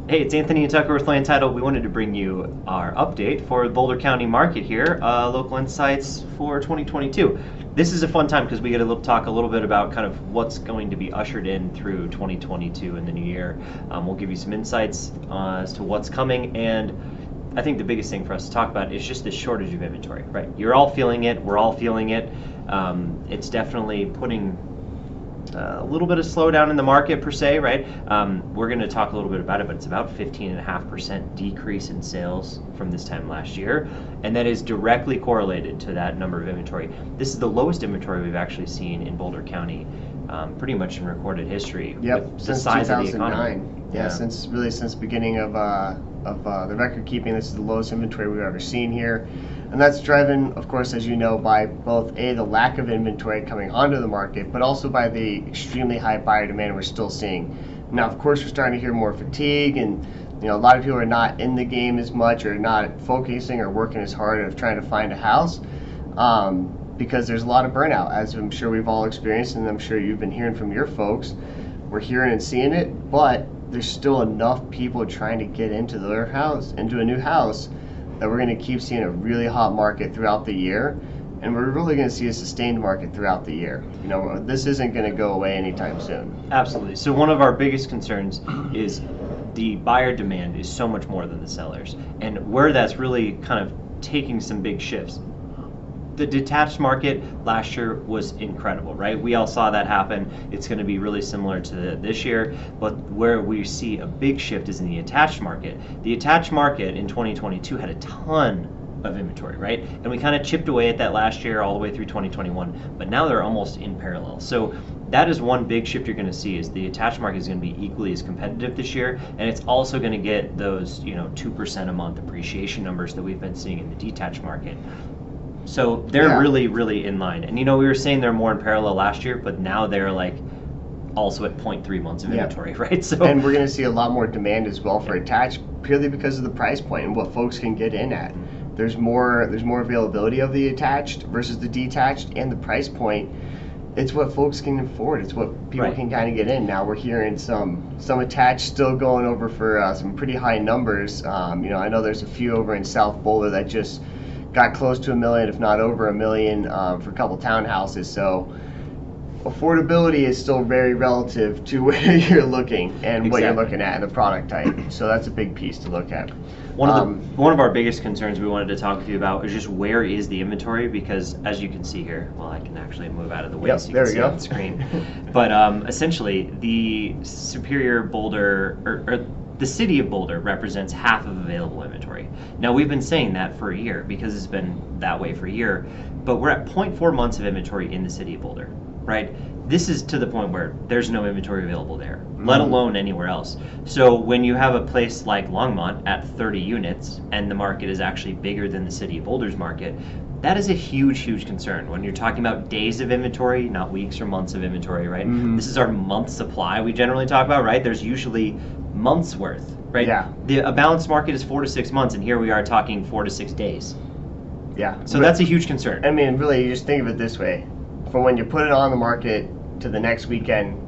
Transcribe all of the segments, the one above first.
Hey, it's Anthony and Tucker with Untitled. We wanted to bring you our update for the Boulder County market here, local insights for 2022. This is a fun time because we get to talk a little bit about kind of what's going to be ushered in through 2022 in the new year. We'll give you some insights as to what's coming, and I think the biggest thing for us to talk about is just the shortage of inventory, right? You're all feeling it, we're all feeling it. It's definitely putting a little bit of slowdown in the market per se, right? We're going to talk a little bit about it, but it's about 15.5% decrease in sales from this time last year, and that is directly correlated to that number of inventory. This is the lowest inventory we've actually seen in Boulder County, pretty much in recorded history. Yep, with the since size 2009. of the economy. Yeah, since the beginning of the record keeping, this is the lowest inventory we've ever seen here. And that's driven, of course, as you know, by both the lack of inventory coming onto the market, but also by the extremely high buyer demand we're still seeing. Now, of course, we're starting to hear more fatigue, and a lot of people are not in the game as much, or not focusing or working as hard of trying to find a house, because there's a lot of burnout, as I'm sure we've all experienced, and I'm sure you've been hearing from your folks. We're hearing and seeing it, but there's still enough people trying to get into their house, into a new house, that we're going to keep seeing a really hot market throughout the year, and we're really going to see a sustained market throughout the year. This isn't going to go away anytime soon. Absolutely. So one of our biggest concerns is the buyer demand is so much more than the sellers, and where that's really kind of taking some big shifts. The detached market last year was incredible, right? We all saw that happen. It's going to be really similar to this year, but where we see a big shift is in the attached market. The attached market in 2022 had a ton of inventory, right? And we kind of chipped away at that last year all the way through 2021, but now they're almost in parallel. So that is one big shift you're going to see, is the attached market is going to be equally as competitive this year, and it's also going to get those 2% a month appreciation numbers that we've been seeing in the detached market. So they're really in line. And we were saying they're more in parallel last year, but now they're like also at 0.3 months of inventory, right? So, and we're going to see a lot more demand as well for attached, purely because of the price point and what folks can get in at. There's more availability of the attached versus the detached, and the price point. It's what folks can afford. It's what people can kind of get in. Now we're hearing some attached still going over for some pretty high numbers. I know there's a few over in South Boulder that just got close to $1 million, if not over $1 million, for a couple townhouses. So affordability is still very relative to where you're looking and what you're looking at, and the product type. So that's a big piece to look at. One of our biggest concerns we wanted to talk with you about is just where is the inventory, because as you can see here, well, I can actually move out of the way so you can see on the screen. But essentially, the Superior Boulder, or the city of Boulder, represents half of available inventory. Now, we've been saying that for a year because it's been that way for a year, but we're at 0.4 months of inventory in the city of Boulder, right? This is to the point where there's no inventory available there, let alone anywhere else. So when you have a place like Longmont at 30 units and the market is actually bigger than the city of Boulder's market, that is a huge concern when you're talking about days of inventory, not weeks or months of inventory, right? This is our month supply we generally talk about, right? There's usually months worth, right? Yeah. A balanced market is 4 to 6 months, and here we are talking 4 to 6 days. Yeah. So that's a huge concern. I mean, really, you just think of it this way: from when you put it on the market to the next weekend,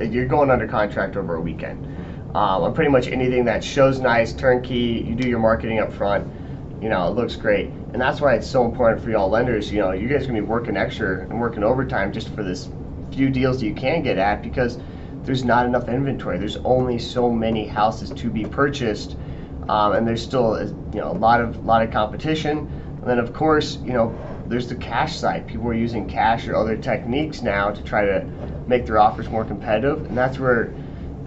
you're going under contract over a weekend. On pretty much anything that shows nice, turnkey, you do your marketing up front, it looks great. And that's why it's so important for y'all lenders. You guys are gonna be working extra and working overtime just for this few deals that you can get at, because there's not enough inventory. There's only so many houses to be purchased, and there's still a lot of competition. And then of course, there's the cash side. People are using cash or other techniques now to try to make their offers more competitive, and that's where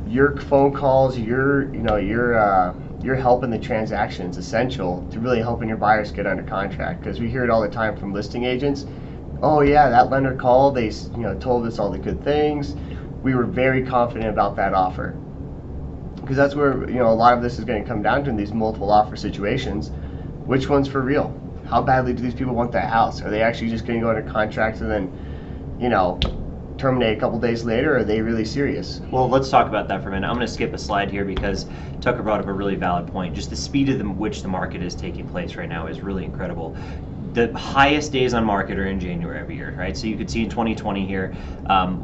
your phone calls, your help in the transaction is essential to really helping your buyers get under contract. Because we hear it all the time from listing agents. Oh yeah, that lender called. They told us all the good things. We were very confident about that offer. Because that's where a lot of this is going to come down to in these multiple offer situations. Which one's for real? How badly do these people want that house? Are they actually just going to go under contract and then, terminate a couple days later, or are they really serious? Well, let's talk about that for a minute. I'm going to skip a slide here because Tucker brought up a really valid point. Just the speed at which the market is taking place right now is really incredible. the highest days on market are in January every year, right? So you could see in 2020 here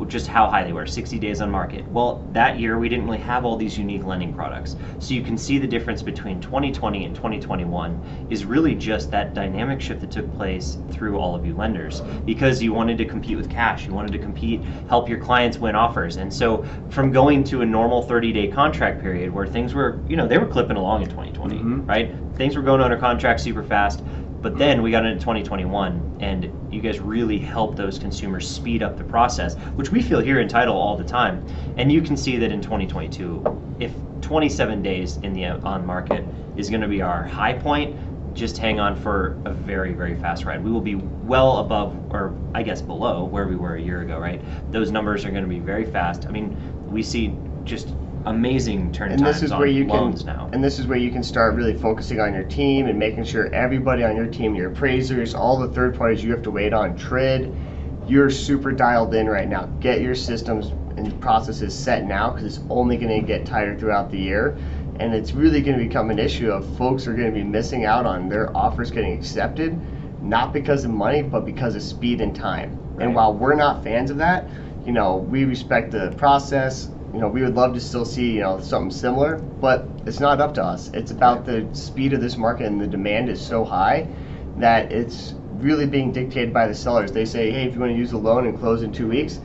just how high they were, 60 days on market. Well, that year we didn't really have all these unique lending products. So you can see the difference between 2020 and 2021 is really just that dynamic shift that took place through all of you lenders, because you wanted to compete with cash, you wanted to compete, help your clients win offers. And so from going to a normal 30-day contract period where things were, they were clipping along in 2020, right? Things were going under contract super fast. But then we got into 2021, and you guys really helped those consumers speed up the process, which we feel here in Title all the time. And you can see that in 2022, if 27 days in the on market is going to be our high point, just hang on for a very, very fast ride. We will be well above, or I guess below, where we were a year ago, right? Those numbers are going to be very fast. I mean, we see just amazing turn times on loans now. And this is where you can start really focusing on your team and making sure everybody on your team, your appraisers, all the third parties you have to wait on, TRID, you're super dialed in right now. Get your systems and processes set now, because it's only going to get tighter throughout the year. And it's really going to become an issue of folks are going to be missing out on their offers getting accepted, not because of money, but because of speed and time. Right. And while we're not fans of that, we respect the process. We would love to still see, something similar, but it's not up to us. It's about the speed of this market, and the demand is so high that it's really being dictated by the sellers. They say, hey, if you want to use a loan and close in 2 weeks,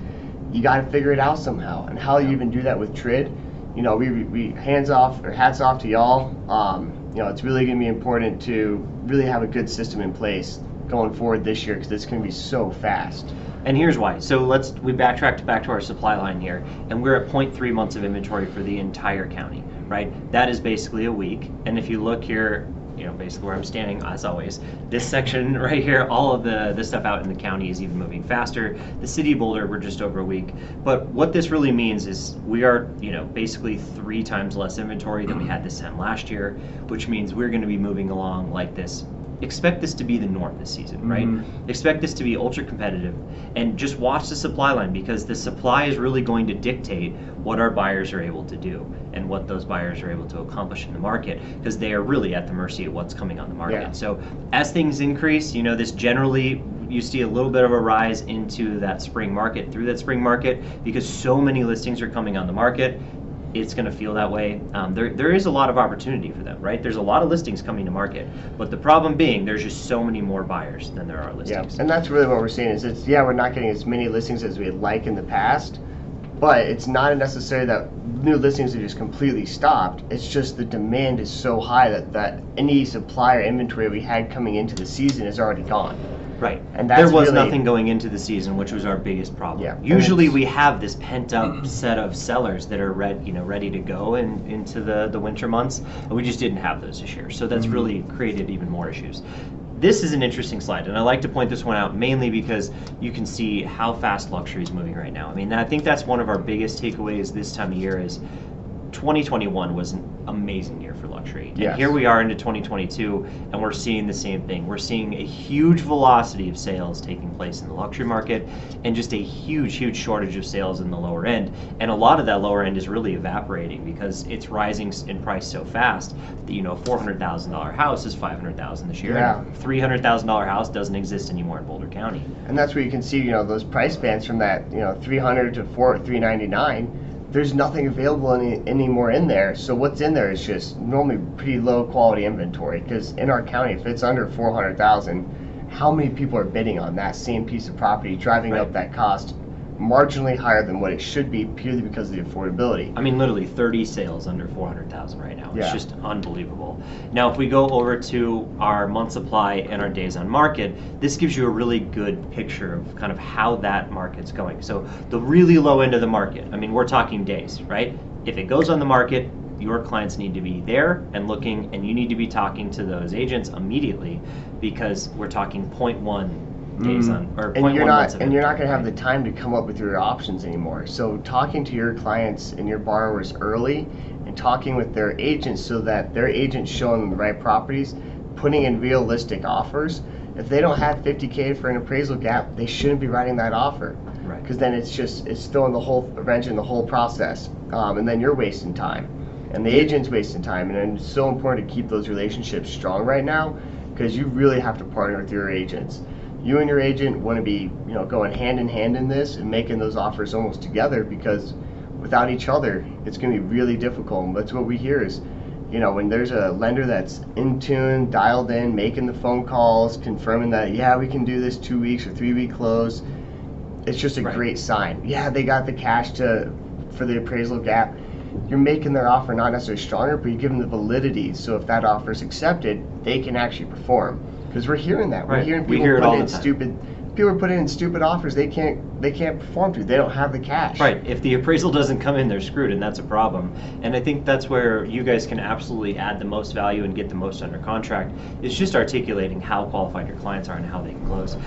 you got to figure it out somehow. And how you even do that with TRID, we hats off to y'all. It's really going to be important to really have a good system in place going forward this year, because it's going to be so fast. And here's why. So we backtracked back to our supply line here, and we're at 0.3 months of inventory for the entire county, right? That is basically a week. And if you look here, basically where I'm standing, as always, this section right here, all of the stuff out in the county is even moving faster. The city of Boulder, we're just over a week. But what this really means is we are, basically 3 times less inventory than we had this time last year, which means we're going to be moving along like this. Expect this to be the norm this season, right? Expect this to be ultra competitive, and just watch the supply line, because the supply is really going to dictate what our buyers are able to do and what those buyers are able to accomplish in the market, because they are really at the mercy of what's coming on the market. Yeah. So as things increase, this generally, you see a little bit of a rise into that spring market, through that spring market, because so many listings are coming on the market. It's going to feel that way. There is a lot of opportunity for them, right? There's a lot of listings coming to market, but the problem being there's just so many more buyers than there are listings. Yeah, and that's really what we're seeing is we're not getting as many listings as we'd like in the past, but it's not necessarily that new listings are just completely stopped. It's just the demand is so high that any supply or inventory we had coming into the season is already gone. Right. And there was nothing going into the season, which was our biggest problem. Yeah. Usually we have this pent-up set of sellers that are ready to go into the winter months, and we just didn't have those this year. So that's really created even more issues. This is an interesting slide, and I like to point this one out mainly because you can see how fast luxury is moving right now. I mean, I think that's one of our biggest takeaways this time of year is 2021 was an amazing year for luxury. And here we are into 2022, and we're seeing the same thing. We're seeing a huge velocity of sales taking place in the luxury market, and just a huge shortage of sales in the lower end. And a lot of that lower end is really evaporating because it's rising in price so fast that, a $400,000 house is $500,000 this year. Yeah. And a $300,000 house doesn't exist anymore in Boulder County. And that's where you can see, those price bands from that, $300 to $399. There's nothing available anymore in there. So what's in there is just normally pretty low quality inventory, because in our county, if it's under 400,000, how many people are bidding on that same piece of property, driving up that cost marginally higher than what it should be, purely because of the affordability. I mean, literally 30 sales under 400,000 right now. It's just unbelievable. Now, if we go over to our month supply and our days on market, this gives you a really good picture of kind of how that market's going. So the really low end of the market, I mean, we're talking days, right? If it goes on the market, your clients need to be there and looking, and you need to be talking to those agents immediately, because we're talking 0.1 days on, or and you're not going to have the time to come up with your options anymore. So talking to your clients and your borrowers early, and talking with their agents so that their agents showing them the right properties, putting in realistic offers. If they don't have $50K for an appraisal gap, they shouldn't be writing that offer, because then it's throwing the whole wrench in the whole process, and then you're wasting time, and the agent's wasting time. And it's so important to keep those relationships strong right now, because you really have to partner with your agents. You and your agent want to be, going hand in hand in this and making those offers almost together, because without each other, it's going to be really difficult. And that's what we hear is, when there's a lender that's in tune, dialed in, making the phone calls, confirming that, yeah, we can do this 2 weeks or 3 week close, it's just a great sign. Yeah, they got the cash for the appraisal gap. You're making their offer not necessarily stronger, but you give them the validity. So if that offer is accepted, they can actually perform. Because we're hearing that. We're hearing people put in stupid offers they can't perform to. They don't have the cash. Right. If the appraisal doesn't come in, they're screwed, and that's a problem. And I think that's where you guys can absolutely add the most value and get the most under contract. It's just articulating how qualified your clients are and how they can close.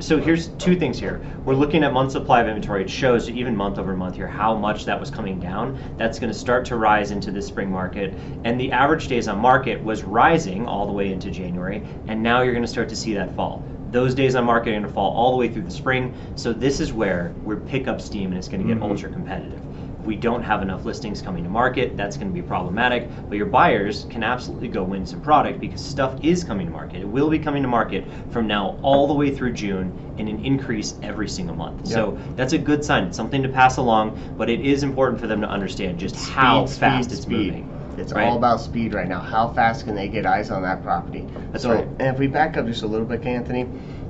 So here's two things here. We're looking at month supply of inventory. It shows even month over month here how much that was coming down. That's going to start to rise into the spring market. And the average days on market was rising all the way into January, and now you're going to start to see that fall. Those days on market are going to fall all the way through the spring. So this is where we're pick up steam, and it's going to get ultra competitive. If we don't have enough listings coming to market, that's going to be problematic. But your buyers can absolutely go win some product, because stuff is coming to market. It will be coming to market from now all the way through June, in an increase every single month. Yep. So that's a good sign. It's something to pass along, but it is important for them to understand just how fast it's moving. It's all about speed right now. How fast can they get eyes on that property? That's right. And if we back up just a little bit, Anthony,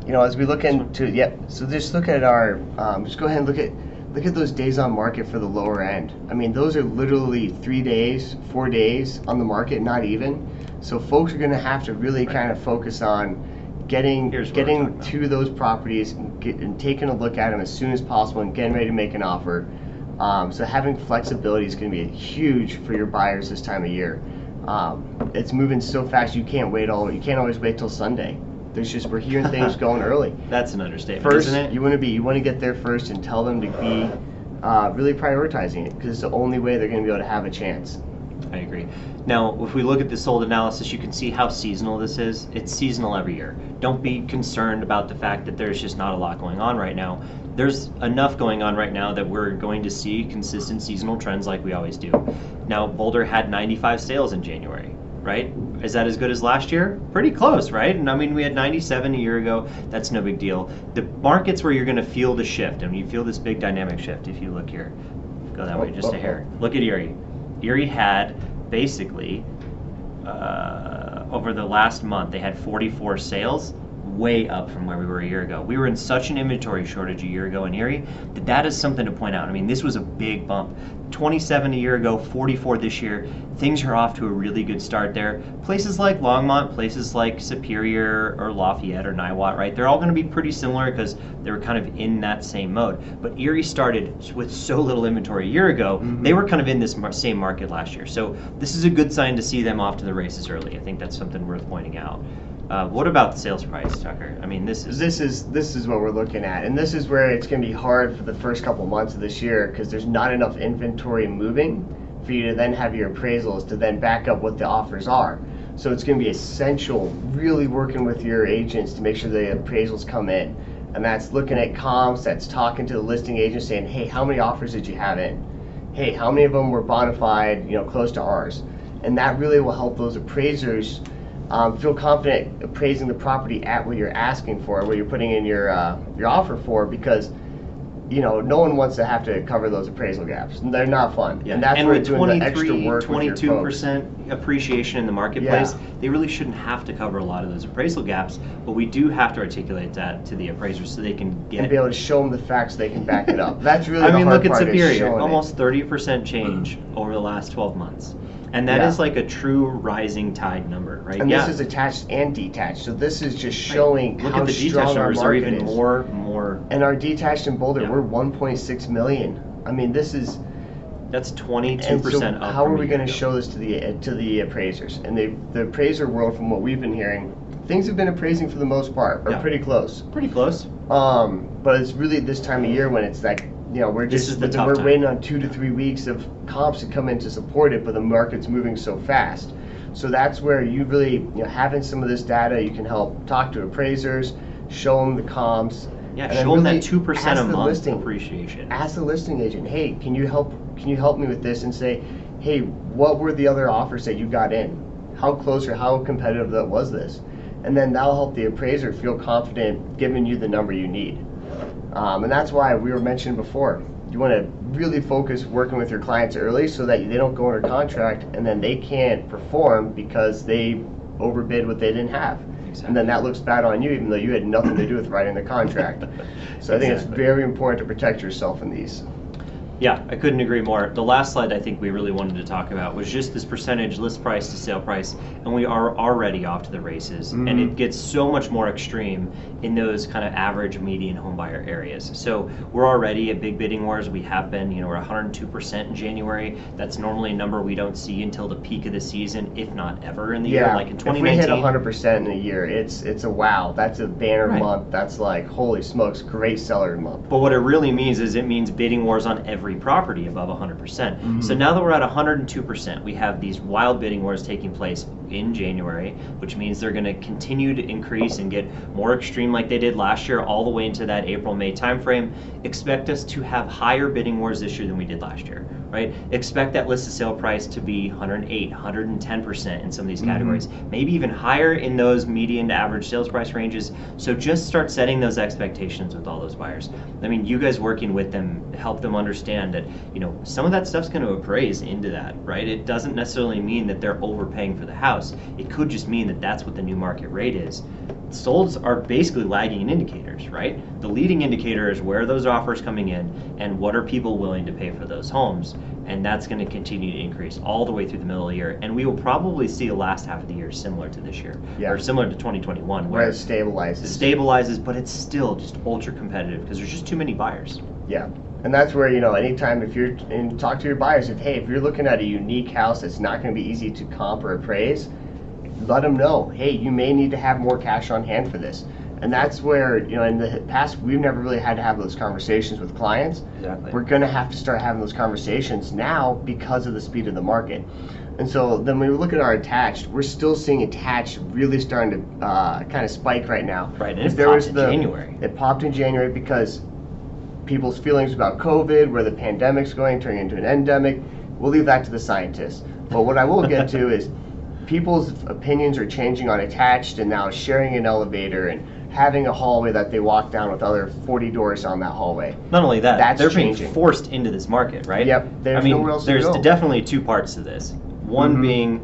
as we look into, so just look at our, just go ahead and look at those days on market for the lower end. I mean, those are literally 3 days, 4 days on the market, not even. So folks are going to have to really kind of focus on getting to those properties and taking a look at them as soon as possible and getting ready to make an offer. So having flexibility is going to be huge for your buyers this time of year. It's moving so fast, you can't always wait till Sunday. We're hearing things going early. That's an understatement, first, isn't it? You want to get there first and tell them to be really prioritizing it, because it's the only way they're going to be able to have a chance. I agree. Now, if we look at the sold analysis, you can see how seasonal this is. It's seasonal every year. Don't be concerned about the fact that there's just not a lot going on right now. There's enough going on right now that we're going to see consistent seasonal trends like we always do. Now, Boulder had 95 sales in January, right? Is that as good as last year? Pretty close, right? And I mean, we had 97 a year ago. That's no big deal. The markets where you're going to feel the shift, and you feel this big dynamic shift, if you look here, go that way just a hair. Look at Erie. Erie had basically, over the last month, they had 44 sales, way up from where we were a year ago. We were in such an inventory shortage a year ago in Erie that is something to point out. I mean, this was a big bump. 27 a year ago, 44 this year. Things are off to a really good start there. Places like Longmont, places like Superior or Lafayette or Niwot, right? They're all going to be pretty similar because they were kind of in that same mode. But Erie started with so little inventory a year ago. They were kind of in this same market last year. So this is a good sign to see them off to the races early. I think that's something worth pointing out. What about the sales price, Tucker? I mean, this is what we're looking at, and this is where it's going to be hard for the first couple months of this year, because there's not enough inventory moving for you to then have your appraisals to then back up what the offers are. So it's going to be essential really working with your agents to make sure the appraisals come in, and that's looking at comps, that's talking to the listing agent saying, hey, how many offers did you have in? Hey, how many of them were bona fide, close to ours? And that really will help those appraisers feel confident appraising the property at what you're asking for, what you're putting in your offer for, because no one wants to have to cover those appraisal gaps. They're not fun. Yeah. And that's and where with doing the extra 23, work 22% appreciation in the marketplace, they really shouldn't have to cover a lot of those appraisal gaps, but we do have to articulate that to the appraisers so they can get and be able to show them the facts so they can back it up. That's really look at Superior, almost 30% change over the last 12 months. And that is like a true rising tide number, right? And this is attached and detached. So this is just showing Look how at the strong detached our numbers market are even is. more. And our detached in Boulder, we're 1.6 million. I mean, that's 22% up. How are we going to show this to the appraisers? And the appraiser world, from what we've been hearing, things have been appraising for the most part, are pretty close. Pretty close. But it's really this time of year when it's like, we're waiting on 2 to 3 weeks of comps to come in to support it, but the market's moving so fast. So that's where you really, having some of this data, you can help talk to appraisers, show them the comps. Yeah, show them that 2% a month appreciation. Ask the listing agent, hey, can you help me with this? And say, hey, what were the other offers that you got in? How close or how competitive was this? and then that'll help the appraiser feel confident giving you the number you need. And that's why we were mentioning before, you want to really focus working with your clients early so that they don't go under contract and then they can't perform because they overbid what they didn't have. Exactly. And then that looks bad on you even though you had nothing to do with writing the contract. So I think it's very important to protect yourself in these. Yeah, I couldn't agree more. The last slide I think we really wanted to talk about was just this percentage list price to sale price, and we are already off to the races. Mm-hmm. And it gets so much more extreme in those kind of average median home buyer areas. So we're already at big bidding wars. We have been, we're 102% in January. That's normally a number we don't see until the peak of the season, if not ever in the year, like in 2019. If we hit 100% in a year, it's a wow. That's a banner month. That's like, holy smokes, great seller month. But what it really means is it means bidding wars on every property above 100%. Mm-hmm. So now that we're at 102%, we have these wild bidding wars taking place in January, which means they're going to continue to increase and get more extreme like they did last year all the way into that April-May timeframe. Expect us to have higher bidding wars this year than we did last year, right? Expect that list of sale price to be 108, 110% in some of these categories, maybe even higher in those median to average sales price ranges. So just start setting those expectations with all those buyers. I mean, you guys working with them, help them understand that, some of that stuff's going to appraise into that, right? It doesn't necessarily mean that they're overpaying for the house. It could just mean that that's what the new market rate is. Solds are basically lagging indicators, right? The leading indicator is where are those offers coming in and what are people willing to pay for those homes, and that's going to continue to increase all the way through the middle of the year, and we will probably see the last half of the year similar to this year, or similar to 2021, where it stabilizes. It stabilizes, but it's still just ultra competitive because there's just too many buyers. Yeah. And that's where, anytime if you're, and talk to your buyers, if you're looking at a unique house that's not going to be easy to comp or appraise, let them know, hey, you may need to have more cash on hand for this. And that's where, in the past, we've never really had to have those conversations with clients. Exactly. We're going to have to start having those conversations now because of the speed of the market. And so then when we look at our attached, we're still seeing attached really starting to kind of spike right now. Right, and it popped in January. It popped in January because people's feelings about COVID, where the pandemic's going, turning into an endemic, we'll leave that to the scientists. But what I will get to is people's opinions are changing on attached and now sharing an elevator and having a hallway that they walk down with other 40 doors on that hallway. Not only that, they're changing. Being forced into this market, right? Yep, there's nowhere else to go. There's definitely two parts to this. One being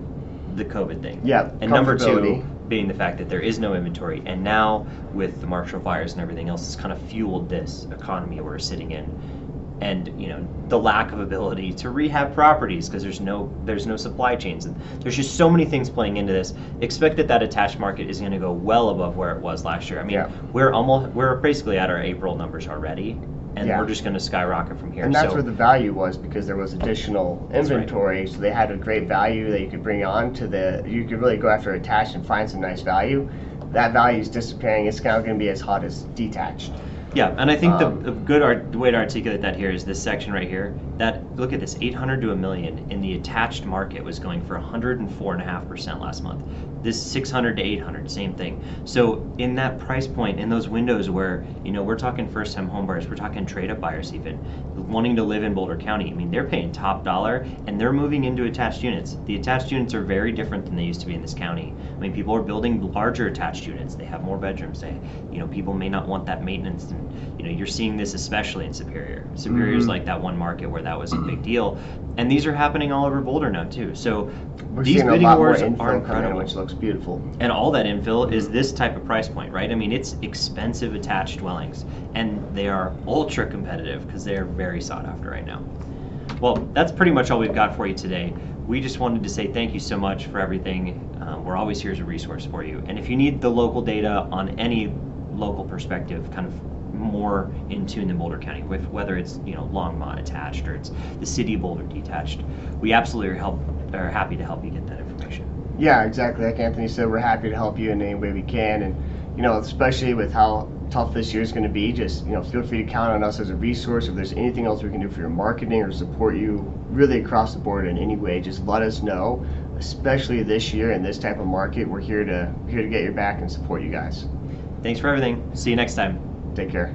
the COVID thing. Yep, and number two being the fact that there is no inventory, and now with the March fires and everything else, it's kind of fueled this economy we're sitting in, and the lack of ability to rehab properties because there's no supply chains, and there's just so many things playing into this. Expect that attached market is going to go well above where it was last year. I mean, we're basically at our April numbers already, and we're just going to skyrocket from here. And that's where the value was, because there was additional inventory, so they had a great value that you could bring on to you could really go after attached and find some nice value. That value is disappearing. It's now going to be as hot as detached. Yeah, and I think the way to articulate that here is this section right here. Look at this, 800 to $1 million in the attached market was going for 104.5% last month. This 600 to 800, same thing. So in that price point, in those windows where we're talking first-time home buyers, we're talking trade-up buyers even, wanting to live in Boulder County. I mean, they're paying top dollar and they're moving into attached units. The attached units are very different than they used to be in this county. I mean, people are building larger attached units. They have more bedrooms. People may not want that maintenance. And, you're seeing this especially in Superior. Superior's like that one market where that was a big deal. And these are happening all over Boulder now too. So these bidding wars are incredible, which looks beautiful. And all that infill is this type of price point, right? I mean, it's expensive attached dwellings, and they are ultra competitive because they are very sought after right now. Well, that's pretty much all we've got for you today. We just wanted to say thank you so much for everything. We're always here as a resource for you. And if you need the local data on any local perspective, kind of more in tune than Boulder County, with whether it's Longmont attached or it's the city of Boulder detached, we absolutely are happy to help you get that information. Yeah, exactly. Like Anthony said, we're happy to help you in any way we can, and especially with how tough this year is going to be, just feel free to count on us as a resource. If there's anything else we can do for your marketing or support you really across the board in any way, just let us know. Especially this year in this type of market, we're here to get your back and support you guys. Thanks for everything. See you next time. Take care.